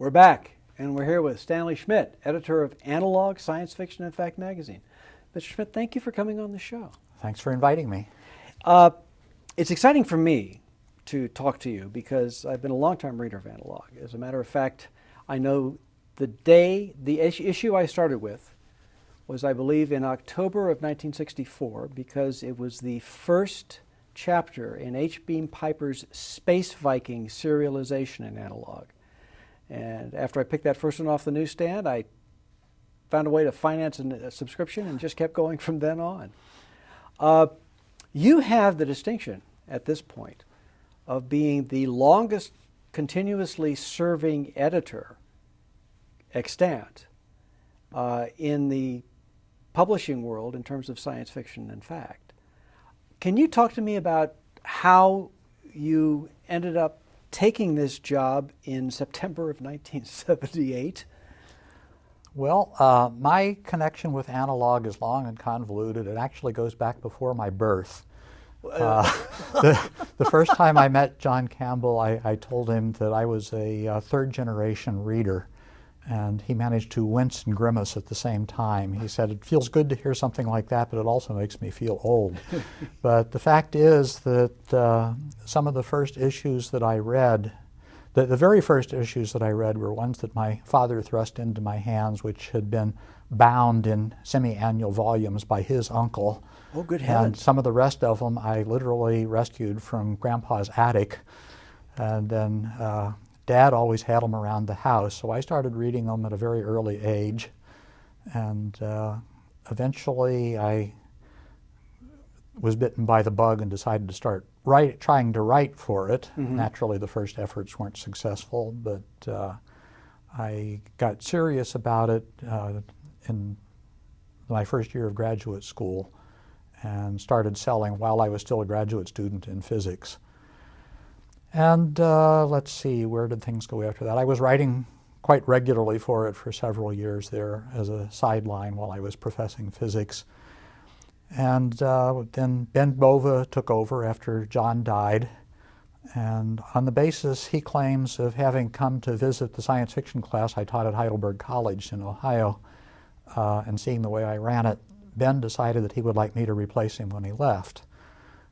We're back, and we're here with Stanley Schmidt, editor of Analog Science Fiction and Fact magazine. Mr. Schmidt, thank you for coming on the show. Thanks for inviting me. It's exciting for me to talk to you because I've been a long-time reader of Analog. As a matter of fact, I know the issue I started with was, I believe, in October of 1964, because it was the first chapter in H. Beam Piper's Space Viking serialization in Analog. And after I picked that first one off the newsstand, I found a way to finance a subscription and just kept going from then on. You have the distinction at this point of being the longest continuously serving editor extant in the publishing world in terms of science fiction and fact. Can you talk to me about how you ended up taking this job in September of 1978? Well, my connection with Analog is long and convoluted. It actually goes back before my birth. The first time I met John Campbell, I told him that I was a third-generation reader, and he managed to wince and grimace at the same time. He said, "It feels good to hear something like that, but it also makes me feel old." But the fact is that some of the first issues that I read, the very first issues that I read, were ones that my father thrust into my hands, which had been bound in semi-annual volumes by his uncle. Oh, good heavens. And some of the rest of them I literally rescued from Grandpa's attic. And then Dad always had them around the house, so I started reading them at a very early age. And eventually I was bitten by the bug and decided to start trying to write for it. Mm-hmm. Naturally, the first efforts weren't successful, but I got serious about it in my first year of graduate school and started selling while I was still a graduate student in physics. And let's see, where did things go after that? I was writing quite regularly for it for several years there as a sideline while I was professing physics. And then Ben Bova took over after John died. And on the basis, he claims, of having come to visit the science fiction class I taught at Heidelberg College in Ohio, and seeing the way I ran it, Ben decided that he would like me to replace him when he left.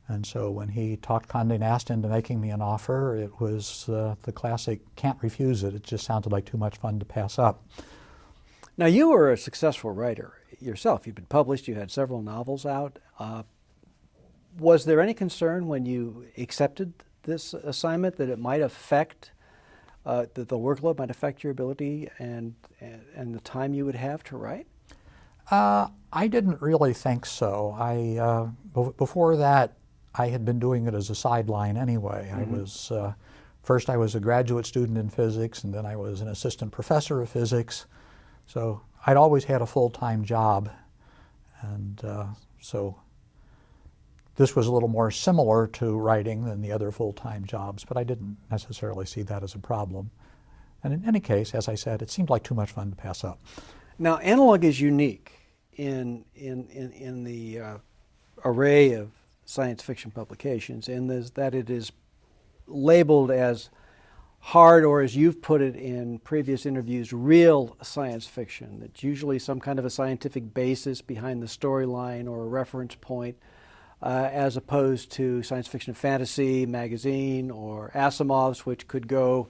And so when he talked Condé Nast into making me an offer, it was the classic can't refuse it. It just sounded like too much fun to pass up. Now, you were a successful writer yourself. You've been published. You had several novels out. Was there any concern when you accepted this assignment that it might affect, that the workload might affect your ability and the time you would have to write? I didn't really think so. Before that, I had been doing it as a sideline anyway. Mm-hmm. I was first I was a graduate student in physics, and then I was an assistant professor of physics. So I'd always had a full-time job, and so this was a little more similar to writing than the other full-time jobs, but I didn't necessarily see that as a problem. And in any case, as I said, it seemed like too much fun to pass up. Now, Analog is unique in the array of science fiction publications, in that it is labeled as hard, or as you've put it in previous interviews, real science fiction. It's usually some kind of a scientific basis behind the storyline or a reference point, as opposed to science fiction and fantasy magazine or Asimov's, which could go,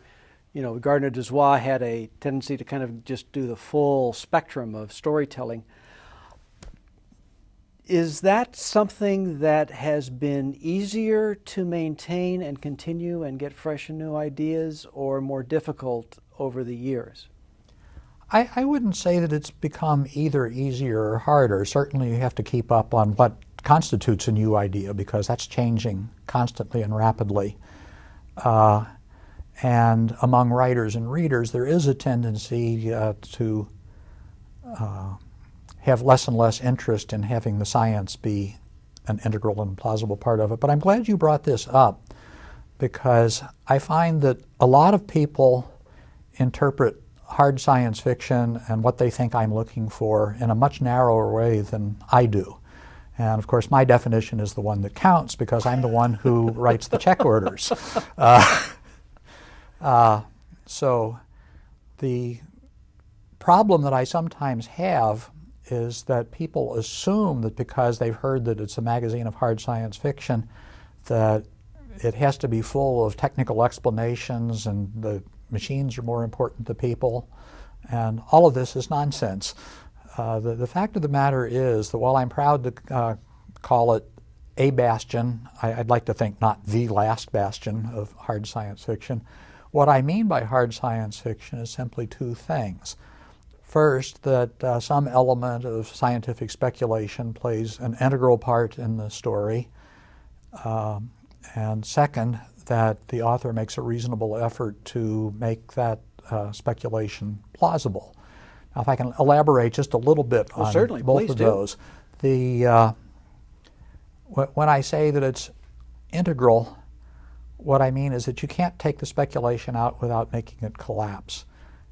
Gardner Dozois had a tendency to kind of just do the full spectrum of storytelling. Is that something that has been easier to maintain and continue and get fresh and new ideas, or more difficult over the years? I wouldn't say that it's become either easier or harder. Certainly you have to keep up on what constitutes a new idea, because that's changing constantly and rapidly. And among writers and readers, there is a tendency to have less and less interest in having the science be an integral and plausible part of it. But I'm glad you brought this up, because I find that a lot of people interpret hard science fiction and what they think I'm looking for in a much narrower way than I do. And of course, my definition is the one that counts, because I'm the one who writes the check orders. So The problem that I sometimes have is that people assume that because they've heard that it's a magazine of hard science fiction, that it has to be full of technical explanations and the machines are more important to people. And all of this is nonsense. The fact of the matter is that while I'm proud to call it a bastion, I'd like to think not the last bastion of hard science fiction, what I mean by hard science fiction is simply two things. First, that some element of scientific speculation plays an integral part in the story. And second, that the author makes a reasonable effort to make that speculation plausible. Now, if I can elaborate just a little bit on both of those. When I say that it's integral, what I mean is that you can't take the speculation out without making it collapse.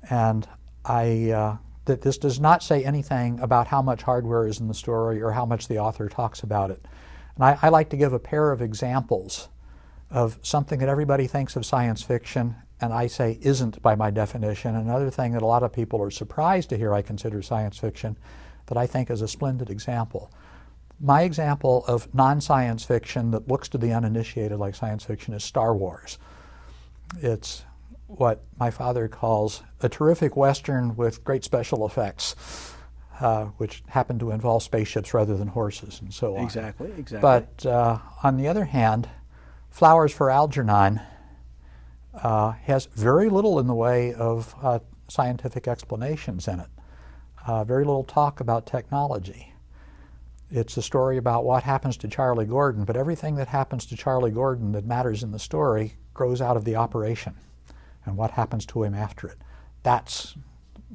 And that this does not say anything about how much hardware is in the story or how much the author talks about it. And I like to give a pair of examples of something that everybody thinks of science fiction and I say isn't by my definition. Another thing that a lot of people are surprised to hear I consider science fiction that I think is a splendid example. My example of non-science fiction that looks to the uninitiated like science fiction is Star Wars. It's what my father calls a terrific Western with great special effects, which happen to involve spaceships rather than horses and so on. Exactly. But on the other hand, Flowers for Algernon has very little in the way of scientific explanations in it. Very little talk about technology. It's a story about what happens to Charlie Gordon, but everything that happens to Charlie Gordon that matters in the story grows out of the operation and what happens to him after it. That's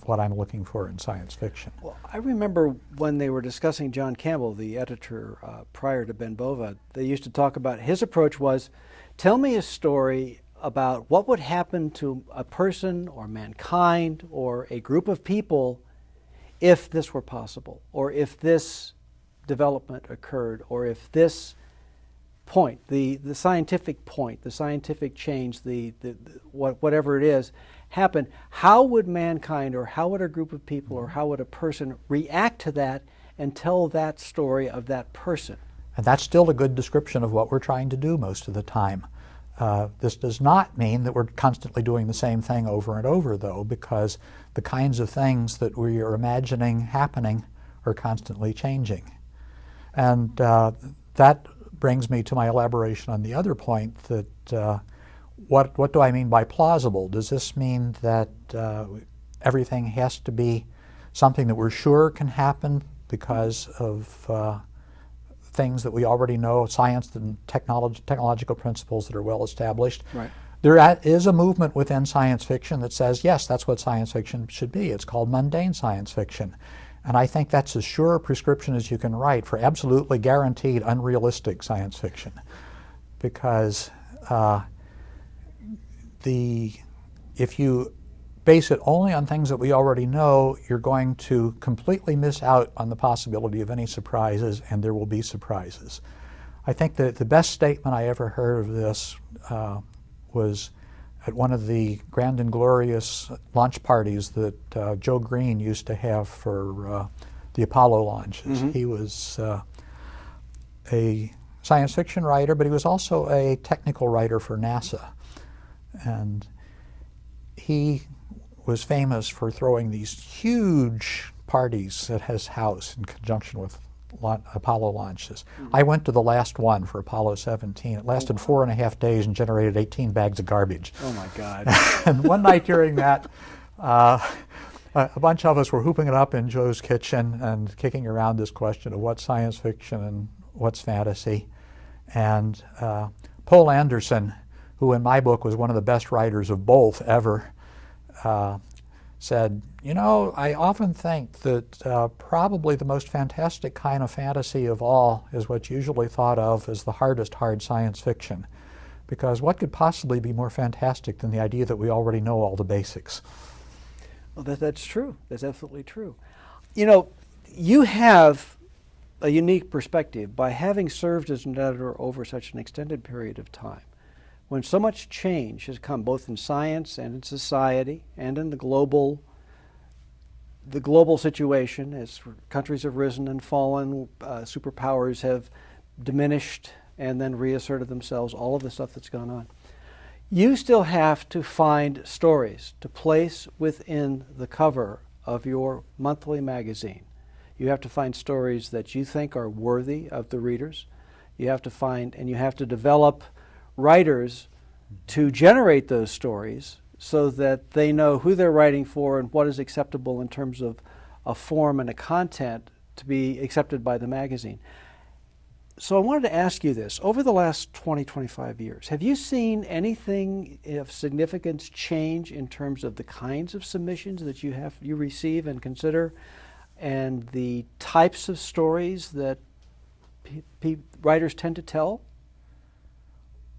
what I'm looking for in science fiction. Well, I remember when they were discussing John Campbell, the editor prior to Ben Bova, they used to talk about his approach was, tell me a story about what would happen to a person or mankind or a group of people if this were possible, or if this development occurred, or if this point, the scientific point, the scientific change, whatever it is, happened, how would mankind or how would a group of people or how would a person react to that and tell that story of that person? And that's still a good description of what we're trying to do most of the time. This does not mean that we're constantly doing the same thing over and over, though, because the kinds of things that we are imagining happening are constantly changing. And that brings me to my elaboration on the other point that what do I mean by plausible? Does this mean that everything has to be something that we're sure can happen because of things that we already know, science and technological principles that are well established? Right. There is a movement within science fiction that says, yes, that's what science fiction should be. It's called mundane science fiction. And I think that's as sure a prescription as you can write for absolutely guaranteed unrealistic science fiction. Because if you base it only on things that we already know, you're going to completely miss out on the possibility of any surprises, and there will be surprises. I think that the best statement I ever heard of this was at one of the grand and glorious launch parties that Joe Green used to have for the Apollo launches. Mm-hmm. He was a science fiction writer, but he was also a technical writer for NASA. And he was famous for throwing these huge parties at his house in conjunction with Apollo launches. Mm-hmm. I went to the last one for Apollo 17. It lasted 4.5 days and generated 18 bags of garbage. Oh my God. And one night during that, a bunch of us were hooping it up in Joe's kitchen and kicking around this question of what's science fiction and what's fantasy. And Poul Anderson, who in my book was one of the best writers of both ever, said, you know, I often think that probably the most fantastic kind of fantasy of all is what's usually thought of as the hardest hard science fiction. Because what could possibly be more fantastic than the idea that we already know all the basics? Well, that's true. That's absolutely true. You know, you have a unique perspective by having served as an editor over such an extended period of time. when so much change has come both in science and in society and in the global situation, as countries have risen and fallen, superpowers have diminished and then reasserted themselves, all of the stuff that's gone on. You still have to find stories to place within the cover of your monthly magazine. You have to find stories that you think are worthy of the readers. You have to find, and you have to develop writers to generate those stories so that they know who they're writing for and what is acceptable in terms of a form and a content to be accepted by the magazine. So I wanted to ask you this. Over the last 20, 25 years, have you seen anything of significance change in terms of the kinds of submissions that you receive and consider, and the types of stories that writers tend to tell?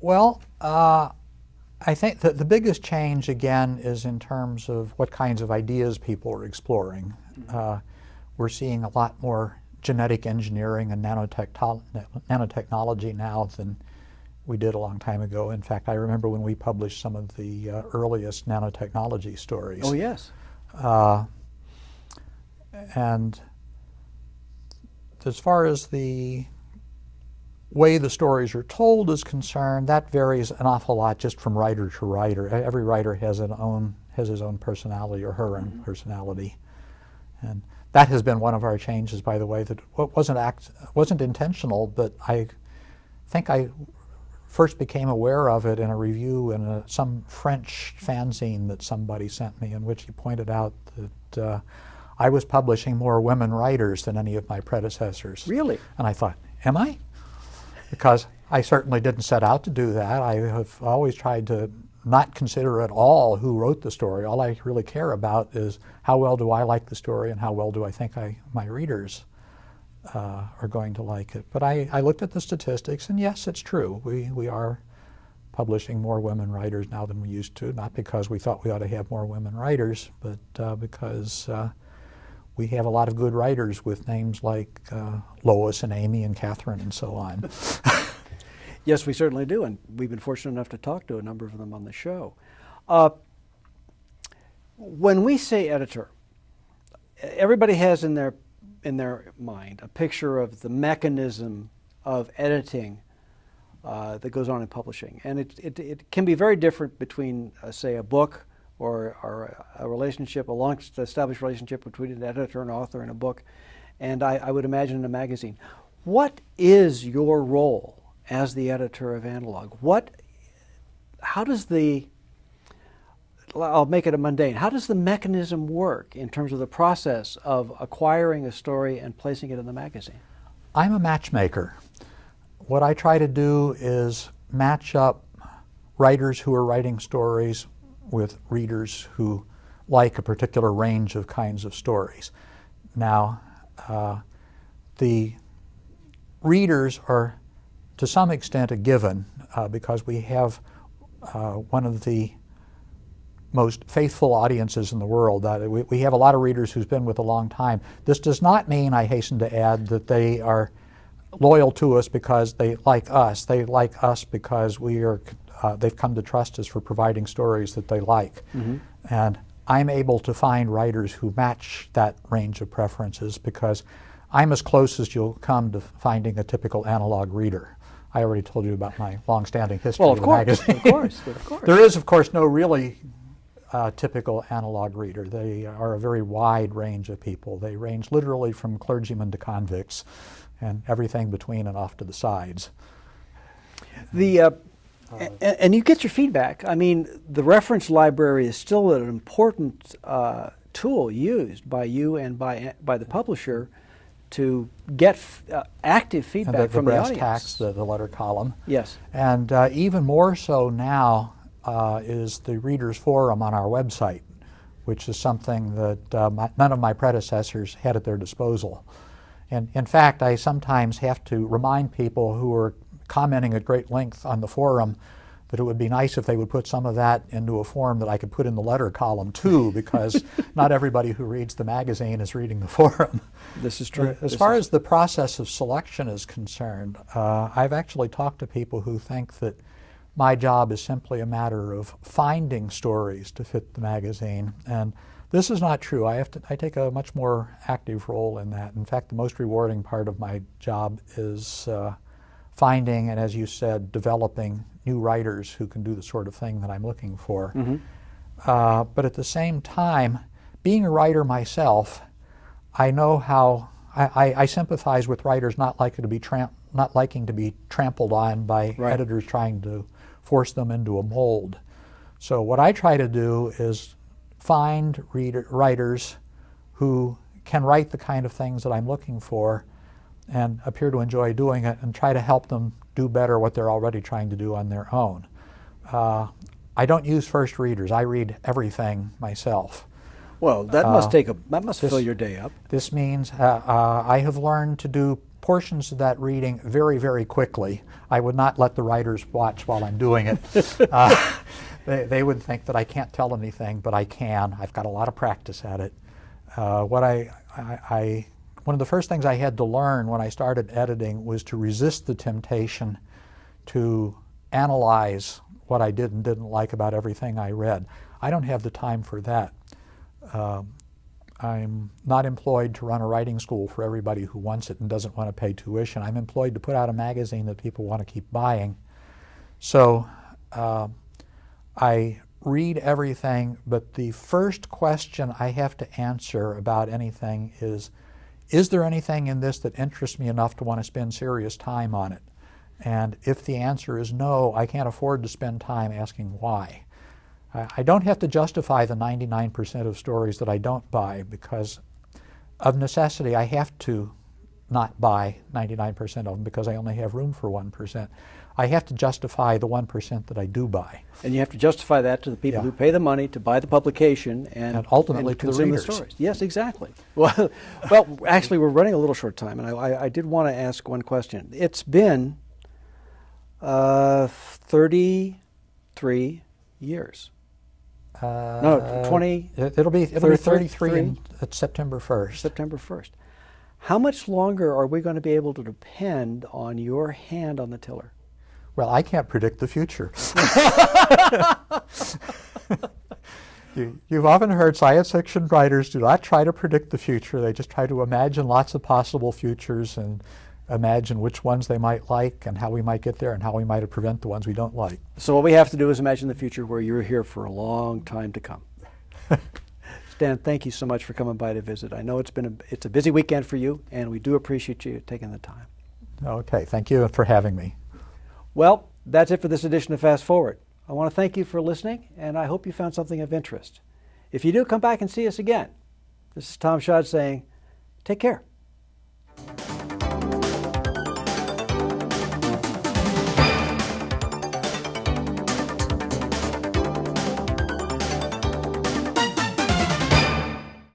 Well, I think that the biggest change, again, is in terms of what kinds of ideas people are exploring. We're seeing a lot more genetic engineering and nanotechnology now than we did a long time ago. In fact, I remember when we published some of the earliest nanotechnology stories. Oh, yes. And as far as the way the stories are told is concerned, that varies an awful lot just from writer to writer. Every writer has his own personality or her own personality. And that has been one of our changes, by the way, that wasn't intentional, but I think I first became aware of it in a review in some French fanzine that somebody sent me, in which he pointed out that I was publishing more women writers than any of my predecessors. Really? And I thought, am I? Because I certainly didn't set out to do that. I have always tried to not consider at all who wrote the story. All I really care about is how well do I like the story and how well do I think my readers are going to like it. But I looked at the statistics, and yes, it's true. We are publishing more women writers now than we used to, not because we thought we ought to have more women writers, but because we have a lot of good writers with names like Lois and Amy and Catherine and so on. Yes, we certainly do, and we've been fortunate enough to talk to a number of them on the show. When we say editor, everybody has in their mind a picture of the mechanism of editing that goes on in publishing, and it can be very different between, say, a book or a relationship, a long-established relationship between an editor and author in a book, and I would imagine in a magazine. What is your role as the editor of Analog? I'll make it a mundane. How does the mechanism work in terms of the process of acquiring a story and placing it in the magazine? I'm a matchmaker. What I try to do is match up writers who are writing stories with readers who like a particular range of kinds of stories. Now, the readers are to some extent a given because we have one of the most faithful audiences in the world. We have a lot of readers who's been with a long time. This does not mean, I hasten to add, that they are loyal to us because they like us. They like us because they've come to trust us for providing stories that they like. Mm-hmm. And I'm able to find writers who match that range of preferences because I'm as close as you'll come to finding a typical Analog reader. I already told you about my long-standing history of the magazine. Of course. There is, of course, no really typical Analog reader. They are a very wide range of people. They range literally from clergymen to convicts and everything between and off to the sides. And you get your feedback. I mean, the reference library is still an important tool used by you and by the publisher to get active feedback from the audience. The brass tacks, the letter column. Yes. And even more so now is the Readers Forum on our website, which is something that none of my predecessors had at their disposal. And in fact, I sometimes have to remind people who are commenting at great length on the forum that it would be nice if they would put some of that into a form that I could put in the letter column too, because not everybody who reads the magazine is reading the forum. This is true. As far as the process of selection is concerned, I've actually talked to people who think that my job is simply a matter of finding stories to fit the magazine. And this is not true. I take a much more active role in that. In fact, the most rewarding part of my job is finding and, as you said, developing new writers who can do the sort of thing that I'm looking for. But at the same time, being a writer myself, I know how I sympathize with writers not liking to be trampled on by editors trying to force them into a mold. So what I try to do is find writers who can write the kind of things that I'm looking for and appear to enjoy doing it, and try to help them do better what they're already trying to do on their own. I don't use first readers. I read everything myself. Well, that must fill your day up. This means I have learned to do portions of that reading very, very quickly. I would not let the writers watch while I'm doing it. They would think that I can't tell anything, but I can. I've got a lot of practice at it. One of the first things I had to learn when I started editing was to resist the temptation to analyze what I did and didn't like about everything I read. I don't have the time for that. I'm not employed to run a writing school for everybody who wants it and doesn't want to pay tuition. I'm employed to put out a magazine that people want to keep buying. So I read everything, but the first question I have to answer about anything is there anything in this that interests me enough to want to spend serious time on it? And if the answer is no, I can't afford to spend time asking why. I don't have to justify the 99% of stories that I don't buy, because of necessity I have to not buy 99% of them because I only have room for 1%. I have to justify the 1% that I do buy. And you have to justify that to the people who pay the money to buy the publication and ultimately to the consume readers. the stories. Yes, exactly. Well, actually, we're running a little short time, and I did want to ask one question. It's been 33 years. No, 20. It'll be 33 at September 1st. September 1st. How much longer are we going to be able to depend on your hand on the tiller? Well, I can't predict the future. You've often heard science fiction writers do not try to predict the future. They just try to imagine lots of possible futures and imagine which ones they might like and how we might get there and how we might prevent the ones we don't like. So what we have to do is imagine the future where you're here for a long time to come. Stan, thank you so much for coming by to visit. I know it's a busy weekend for you, and we do appreciate you taking the time. Okay, thank you for having me. Well, that's it for this edition of Fast Forward. I want to thank you for listening, and I hope you found something of interest. If you do, come back and see us again. This is Tom Schad saying, take care.